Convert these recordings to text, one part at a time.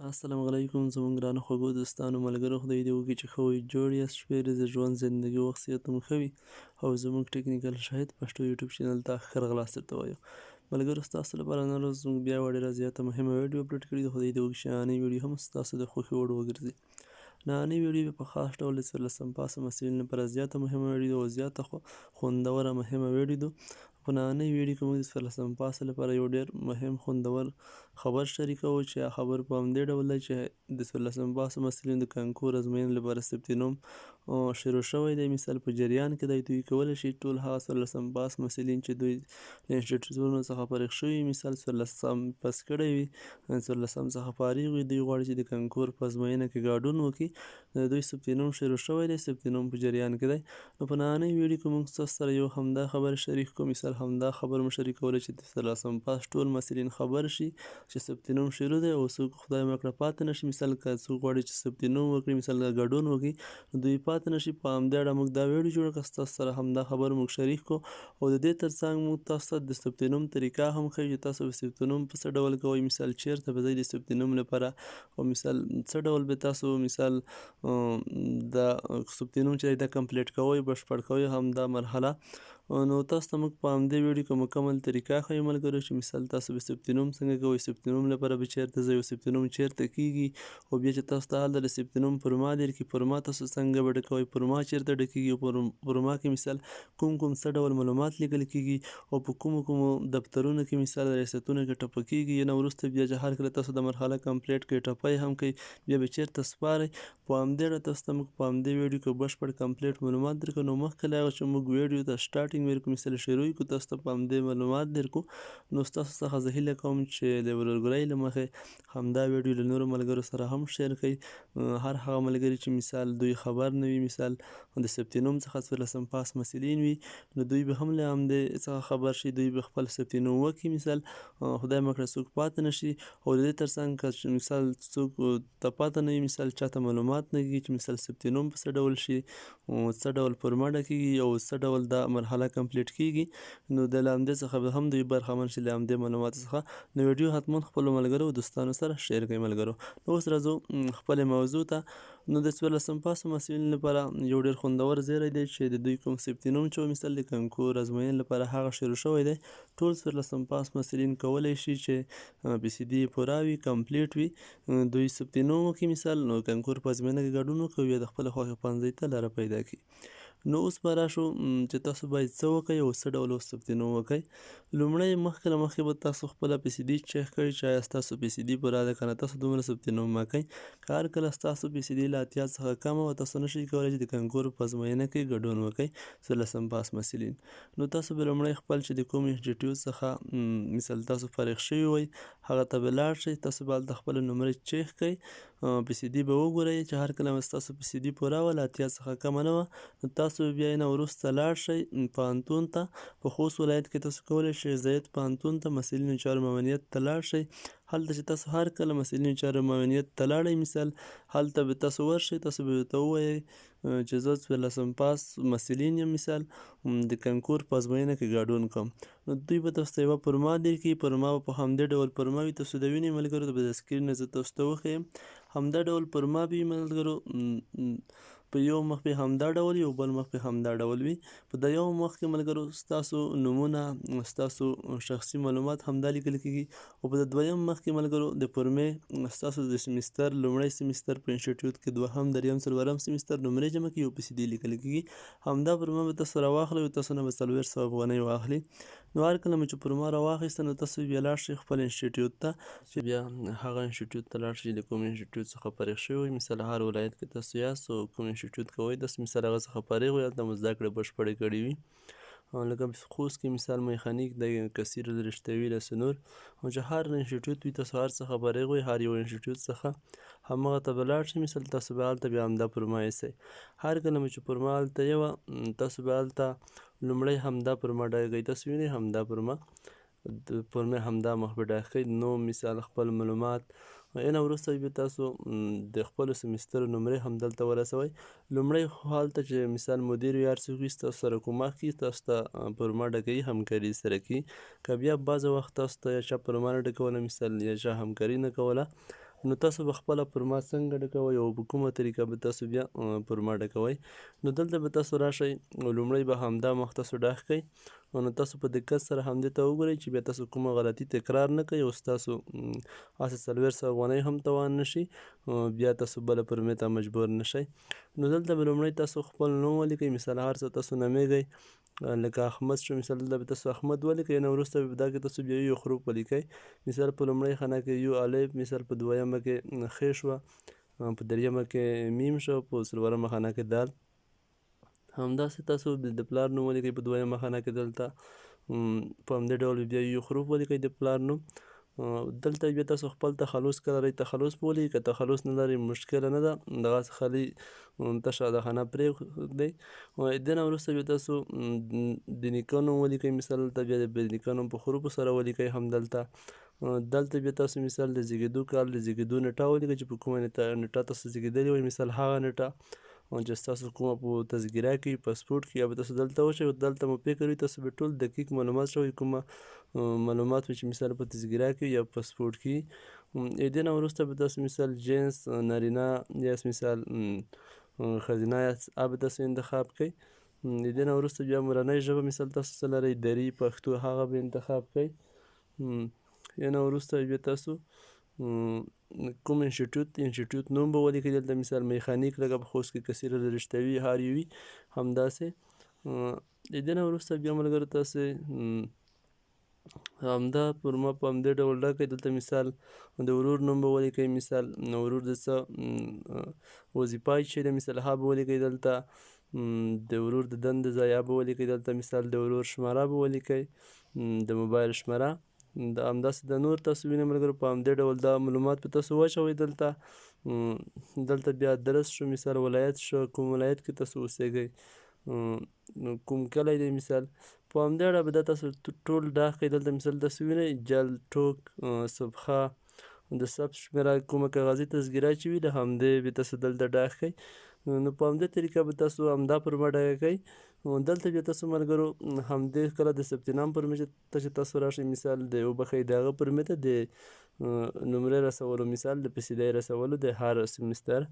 السلام علیکم زموږ ګرانو خوږو دوستانو ملګرو، خدای دې وکړي چې ښه وئ، جوړ یاست، شپې ورځې ژوند زندګي وخت صحت مو ښه وي. او زموږ ټکنیکل شاهد پښتو یوټیوب چینل ته ښه راغلاست درته وایو. ملګرو، ستاسو لپاره نن ورځ زموږ بیا یوه ډېره زیاته مهمه ویډیو اپلوډ کړې ده. خدای دې وکړي چې نننۍ ویډیو هم ستاسو د خوښې وړ وګرځي. نننۍ ویډیو په خاص ډول د 14 پاسه محصلینو لپاره زیاته مهمه ویډیو ده او زیاته خوندوره مهمه ویډیو ده. په نننۍ ویډیو کې موږ د 14 پاسه لپاره یو ډېر مهم خوندور خبر شریکوو چې خبر په همدې ډول دی چې د 14 پاسه محصلینو د کانکور ازموینې لپاره ثبت نوم شروع شوی دی. مثال په جریان کې دی. دوی کولی شي ټول هغه 14 پاس محصلین چې دوی له انسټیټیوټونو څخه فارغ شوي، مثال 14 پاس کړی وي، 14 څخه فارغ وي، دوی غواړي چې د کانکور په ازموینه کې ګډون وکړي. د دوی ثبت نوم شروع شوی دی، ثبت نوم په جریان کې دی. نو په نننۍ ویډیو کې موږ ستاسو سره یو همدا خبر شریک کوو. مثال همدا خبر مو شریکولی چې د 14 پاس ټول محصلین خبر شي چې ثبت نوم شروع دی او څوک خدای مه کړه پاتې نه شي. مثال که څوک غواړي چې ثبت نوم وکړي، مثال ګډون وکړي، دوی پاتې نه شي. په همدې اړه موږ دا ویډیو جوړه کړه، ستاسو سره همدا خبر موږ شریک کړو او د دې ترڅنګ موږ تاسو ته د ثبت نوم طریقه هم ښیو چې تاسو به ثبت نوم په څه ډول کوئ، مثال چیرته به ځئ د ثبت نوم لپاره، او مثال څه ډول به تاسو مثال دا ثبت نوم چې دی دا کمپلیټ کوئ، بشپړ کوئ همدا مرحله. نو تاسو ته موږ په همدې ویډیو کې مکمل طریقه ښیو ملګرو چې مثال تاسو به ثبت نوم څنګه کوئ، ثبت نوم لپاره به چیرته ځئ او ثبت نوم چیرته کیږي، او بیا چې تاسو ته هلته د ثبت نوم فورما درکړي، فورما تاسو څنګه به ډکوئ، فورما چیرته ډکیږي، او فورما کې مثال کوم څه ډول معلومات لیکل کیږي او په کومو دفترونو کې مثال ریاستونو کې ټپه کیږي. نه وروسته بیا چې هر کله تاسو د مرحله کمپلیټ کړئ، ټپه یې هم کوي، بیا به چیرته سپارئ. په همدې اړه تاسو ته موږ په همدې ویډیو کې بشپړ کمپلیټ معلومات درکړو. نو مخکې له هغه چې موږ ویډیو ته سټارټینګ ورکړو، مثال شروع کړو، تاسو ته په همدې معلومات درکړو. نو ستاسو څخه زه هیله کوم چې د ورورګلۍ له مخې همدا ویډیو له نورو ملګرو سره هم شیر کړئ. هر هغه ملګري چې مثال دوی خبر نه وي، مثال د ثبت نوم څخه 14 پاس محصلین وي، نو دوی به هم له همدې څخه خبر شي، دوی به خپل ثبت نوم وکړي، مثال خدای مه کړه څوک پاتې نه شي. او د دې ترڅنګ که مثال څوک ته پاتې نه وي، مثال چاته معلومات نه کېږي چې مثال ثبت نوم په څه ډول شي، څه ډول فورما ډکېږي او څه ډول دا مرحله کمپلیټ کېږي، نو د له همدې څخه به هم دوی برخمن شي له همدې معلوماتو څخه. نو ویډیو حتما خپلو ملګرو او دوستانو سره شیر کړئ ملګرو. نو اوس راځو خپلې موضوع ته. نو د 14 پاسو محصلینو لپاره یو ډېر خوندور زیری دی چې د دوی کوم ثبت نوم چې مثال د کانکور ازموینې لپاره هغه شروع شوی دی. ټول 14 پاس محصلین کولی شي چې PCD یې پوره وي، کمپلیټ وي، دوی ثبت نوم وکړي، مثال نو کانکور په ازموینه کې ګډون وکړي او یا د خپلې خوښې پوهنځي ته لاره پیدا کړي. نو اوس به راشو چې تاسو باید څه وکړئ او څه ډول ثبت نوم وکړئ. لومړی مخکې له مخکې به تاسو خپله PCD چیک کړئ چې آیا ستاسو PCD پوره ده که نه. تاسو دومره ثبت نوم مه کوئ. که هر کله ستاسو PCD له 80 څخه کمه وه، تاسو نشئ کولی چې د کانکور په ازموینه کې ګډون وکړئ 14 پاس محصلین. نو تاسو به لومړی خپل چې د کوم انسټیټیوټ څخه مثال تاسو فارغ شوي وئ هغه ته به لاړ شئ. تاسو به هلته خپله نمرې چیک کړئ، PCD به وګورئ چې هر کله ستاسو PCD پوره وه، له 80 څخه کمه نه وه، نو تاسو بیا یې نه وروسته لاړ شئ پوهنتون ته. په خوست ولایت کې تاسو کولی شئ زید پوهنتون ته محصلینو چارو معاونیت ته لاړ شئ. هلته چې تاسو هر کله محصلینو چارو معاونیت ته لاړئ، مثال هلته به تاسو ورشئ، تاسو به ورته ووایئ چې زه 14 پاس محصلین یم، مثال د کانکور په ازموینه کې ګډون کوم. نو دوی به تاسو ته یوه فورما درکړي. فورما به په همدې ډول فورما وي، تاسو د وینئ ملګرو، به د سکرین نه زه تاسو ته وښیم. همدا ډول فورما به وي ملګرو، په یو مخ به همدا ډول وي او بل مخ به همدا ډول وي. په د یو مخ کې ملګرو ستاسو نومونه، ستاسو شخصي معلومات همدا لیکل کېږي، او په د دویم مخ کې ملګرو د فورمې ستاسو د سیمیستر لومړی سیمیستر په انسټیټیوټ کې دوهم، دریم، څلورم سیمیستر نمرې جمع کېږي او PCD لیکل کېږي. همدا فورما به تاسو راواخلئ او تاسو نه به 400 افغانۍ واخلي. نو هر کله مو چې فورما راواخیسته، نو تاسو بیا لاړ شئ خپل انسټیټیوټ ته، چې بیا هغه انسټیټیوټ ته لاړ شئ د کوم انسټیټیوټ څخه فارغ شوي وئ. مثال هر ولایت کې تاسو یاست او کوم انسټیټیوټ کوئ تاسو مثال هغه څخه فارغ وئ، هلته مو زده کړې بشپړې کړې وي. لکه خوست کې مثال میخانیک دی، کثیر رشتوي، داسې نور، او چې هر انسټیټیوټ وي تاسو هر څخه فارغ وئ، هر یو انسټیټیوټ څخه همغه ته به لاړ شئ. مثال تاسو به هلته بیا همدا فورما ایسئ. هر کله مو چې فورما هلته یوه، تاسو به هلته لومړی همدا فورما ډکه کوئ. تاسو وینئ همدا فورما، د فورمې همدا مخ به ډکه کوئ. نوم، مثال خپل معلومات، نه وروسته بیا تاسو د خپلو سیمیسترو نمرې همدلته ورسوئ. لومړی خو هلته چې مثال مدیر وي، هر څوک وي، ستاسو سره کومک کړي، تاسو ته فورما ډکوي، همکاري سره کوي. که بیا بعضې وخت تاسو ته یا چا فورما نه ډکوله، مثال یا چا همکاري نه کوله، نو تاسو به خپله پرما څنګه ډکوئ او په کومه طریقه به تاسو بیا پرما ډکوئ. نو دلته به تاسو راشئ، لومړی به همدا مخ تاسو ډاغ کړئ، نو تاسو په دقت سره همدې ته وګورئ چې بیا تاسو کومه غلطي تکرار نه کړئ او ستاسو هسې 40 افغانۍ هم تاوان نشي، بیا تاسو بله پرمې ته مجبور نشئ. نو دلته به لومړی تاسو خپل نوم ولیکئ، مثال هر څه تاسو نومیږئ، لکه احمد شو، مثال دلته به تاسو احمد ولیکئ، نه وروسته به په دا کې تاسو بیا یو حروف ولیکئ، مثال په لومړۍ خانه کې یو الف، مثال په دویمه کې خ شوه، په دریمه کې میم شو، په څلورمه خانه کې دال. همداسې تاسو د پلار نوم ولیکئ په دویمه خانه کې، دلته په همدې ډول بیا یو حروف ولیکئ د پلار نوم. دلته بیا تاسو خپل تخلص که لرئ تخلص به ولیکئ، که تخلص نه لرئ مشکله نه ده، دغسې خالي تشه دا خانه پرېږدئ. دې نه وروسته بیا تاسو د نیکه نوم ولیکئ، مثال دلته بیا د نیکه نوم په حروفو سره ولیکئ دلته بیا تاسو مثال د زیږېدو کال، د زیږېدو نیټه ولیکئ چې په کومه نیټه تاسو زیږېدلي وئ، مثال هغه نیټه چې ستاسو کومه په تذکره کې پاسپورټ کې یا به تاسو دلته وشئ، دلته مو فکر وي تاسو به ټول دقیق معلومات شوی، کومه معلومات وي چې مثال په تذکره کې یا پاسپورټ کې. دې نه وروسته به تاسو مثال جنس نارینه یاست، مثال ښځینه یاست، هغه به تاسو انتخاب کړئ. دې نه وروسته بیا مورنۍ ژبه مثال تاسو څه لرئ، دري، پښتو، هغه به انتخاب کړئ. دې نه وروسته بیا تاسو کوم انسټیټیوټ نوم به ولیکئ، دلته مثال میخانیک لکه په خوست کې کثیر رشتوي هاروي همداسې. دې نه وروسته بیا ملګرو تاسې همدا پرما په همدې ډول ډکئ. دلته مثال د ورور نوم به ولیکئ، مثال ورور د څه وظیفه چې ده مثال هغه به ولیکئ، دلته د ورور د دندې ځای هغه به ولیکئ، دلته مثال د ورور شماره به ولیکئ، د موبایل شماره. همداسې د نور تاسو وینئ ملګرو په همدې ډول دا معلومات به تاسو واچوئ. دلته بیا ادرس شو، مثال ولایت شو، کوم ولایت کې تاسو اوسیږئ، کوم کلی دی، مثال په همدې اړه به دا تاسو ټول ډاغ کړئ. دلته مثال تاسو وینئ جل، ټوک، صفحه، د ثبت شمېره، کومه کاغذي تذکره چې وي د همدې به تاسو دلته ډاغ کړئ. نو په همدې طریقه به تاسو همدا پرمه ډکه کړئ. دلته بیا تاسو ملګرو همدې کله د ثبت نام پرمې ته چې تاسو راشئ، مثال د وبښئ د هغه پرمې ته د نمرې رسولو، مثال د فیصدۍ رسولو د هر سمستر.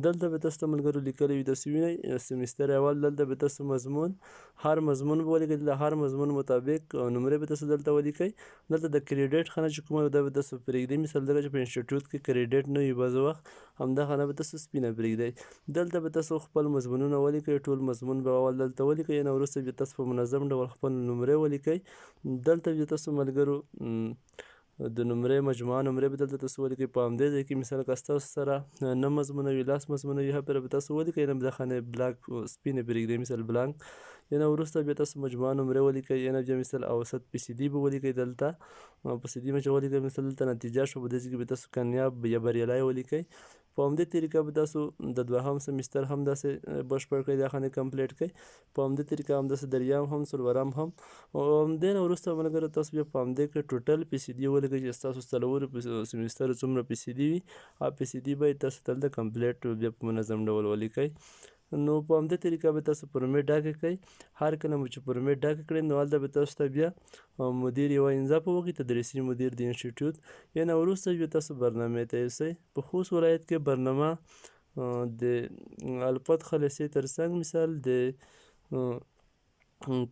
دلته به تاسو ته ملګرو لیکلي وي، تاسو وینئ سمستر اول، دلته به تاسو مضمون، هر مضمون به ولیکئ، د هر مضمون مطابق نمرې به تاسو دلته ولیکئ. دلته د کریډیټ خانه چې کومه ده به تاسو پرېږدئ، مثال ځکه چې په انسټیټیوټ کې کریډیټ نه وي بعض وخت، همدا خانه به تاسو سپینه پرېږدئ. دلته به تاسو خپل مضمونونه ولیکئ، ټول مضمون به اول دلته ولیکئ، نه وروسته بیا تاسو په منظم ډول خپل نمرې ولیکئ. دلته بیا تاسو ملګرو د نمرې مجموعه نمرې به دلته تاسو ولیکئ په همدې ځای کې، مثال که ستاسو سره 9 مضمونه وي، 10 مضمونه وي، هغه به تاسو ولیکئ، نه به دا خانې بلاک سپینې پرېږدئ، مثال بلانک. نه وروسته بیا تاسو مجموعه نمرې ولیکئ، نه بیا مثال اوسط PCD به ولیکئ، دلته PCD چې ولیکئ مثال دلته نتیجه شو، په دې ځای کې به تاسو کامیاب یا بریالی ولیکئ. په همدې طریقه به تاسو د دوهم سمستر هم داسې بشپړ کړئ، دا خانې کمپلیټ کړئ. په همدې طریقه همداسې دریم هم، څلورم هم، او همدې نه وروسته ملګرو تاسو بیا په همدې کې ټوټل PCD ولیکئ چې ستاسو څلورو سمسترو څومره PCD وي، هغه PCD به یې تاسو دلته کمپلیټ بیا په منظم ډول ولیکئ. نو په همدې طریقه به تاسو پرمې ډکه کړئ. هر کله مو چې پرمې ډکه کړئ نو هلته به تاسو ته بیا مدیر یوه امضا په وکړي، تدریسي مدیر د انسټیټیوټ. یا نه وروسته بیا تاسو برنامې ته یوسئ. په خوست ولایت کې برنامه د الفت خلیصې ترڅنګ، مثال د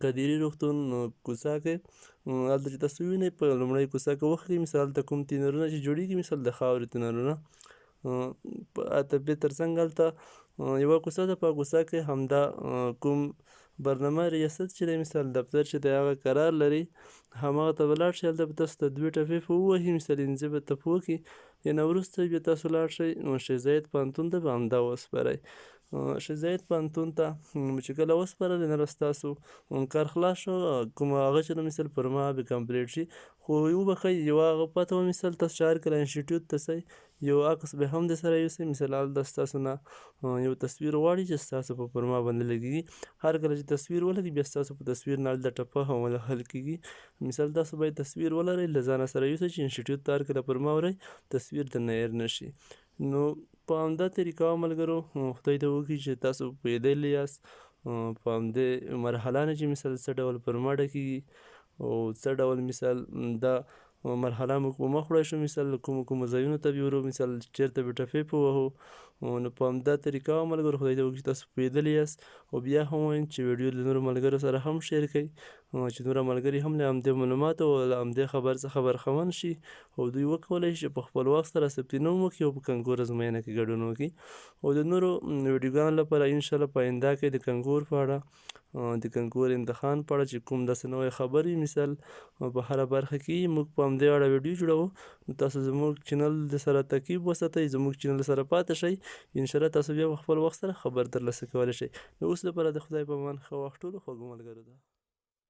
قدیري روغتون کوڅه کې، هلته چې تاسو ووینئ په لومړۍ کوڅه کې وخلئ، مثال هلته کوم تونرونه چې جوړېږي، مثال د خاورې تونرونه، په بیا ترڅنګ هلته یوه کوڅه ده، په کوڅه کې همدا کوم برنامه ریاست چې دی، مثال دفتر چې دی هغه قرار لري، هماغه ته به لاړ شئ. هلته به تاسو ته 2 ټپې په ووهي، مثال انځي به ته وکړي. یا نه وروسته بیا تاسو لاړ شئ شیخ زاید پوهنتون ته به همدا وسپارئ. شیخ زاید پوهنتون ته چې کله وسپارئ نو ستاسو کار خلاص شو، کوم هغه چې د مثال پرما به کمپلیټ شي. خو وبښئ یوه هغه پته وه، مثال تاسو چې هر کله انسټیټیوټ ته ځئ یو عکس به هم د سره یوسئ، مثال هلته ستاسو نه یو تصویر غواړي چې ستاسو په پرما باندې لګېږي. هر کله چې تصویر ولګي بیا ستاسو په تصویر نه هلته ټپه هم وهل کېږي. مثال تاسو باید تصویر ولرئ، له ځانه سره یوسئ چې انسټیټیوټ ته هر کله پرما وړئ تصویر درنه هېر نه شي. نو په همدا طریقه ملګرو خدای دې وکړي چې تاسو پوهېدلي یاست په همدې مرحله نه چې مثال څه ډول پرما ډکېږي او څه ډول مثال دا مرحله موږ په مخ وړی شو، مثال کومو ځایونو ته به ورو، مثال چېرته به ټپې په وهو. نو په همدا طریقه ملګرو خدای دې وکړي چې تاسو پوهېدلي یاست، او بیا هم وایم چې ویډیو له نورو ملګرو سره هم شیر کړئ، چې نور ملګري هم له همدې معلوماتو او له همدې خبر څخه برخمن شي، او دوی وکولی شي چې په خپل وخت سره ثبت نوم وکړي او په کنکور ازموینه کې ګډون وکړي. او د نورو ویډیوګانو لپاره انشاءالله په آینده کې د کنکور په اړه، د کنکور امتحان په اړه چې کوم داسې نوی خبر وي، مثال په هره برخه کې موږ په همدې اړه ویډیو جوړوو. نو تاسو زموږ چینل د سره تعقیب وساتئ، زموږ چینل سره پاتې شئ، انشاءالله تاسو بیا په خپل وخت سره خبر ترلاسه کولی شئ. نو اوس لپاره د خدای په امان، ښه وخت ټولو خوږو ملګرو ته.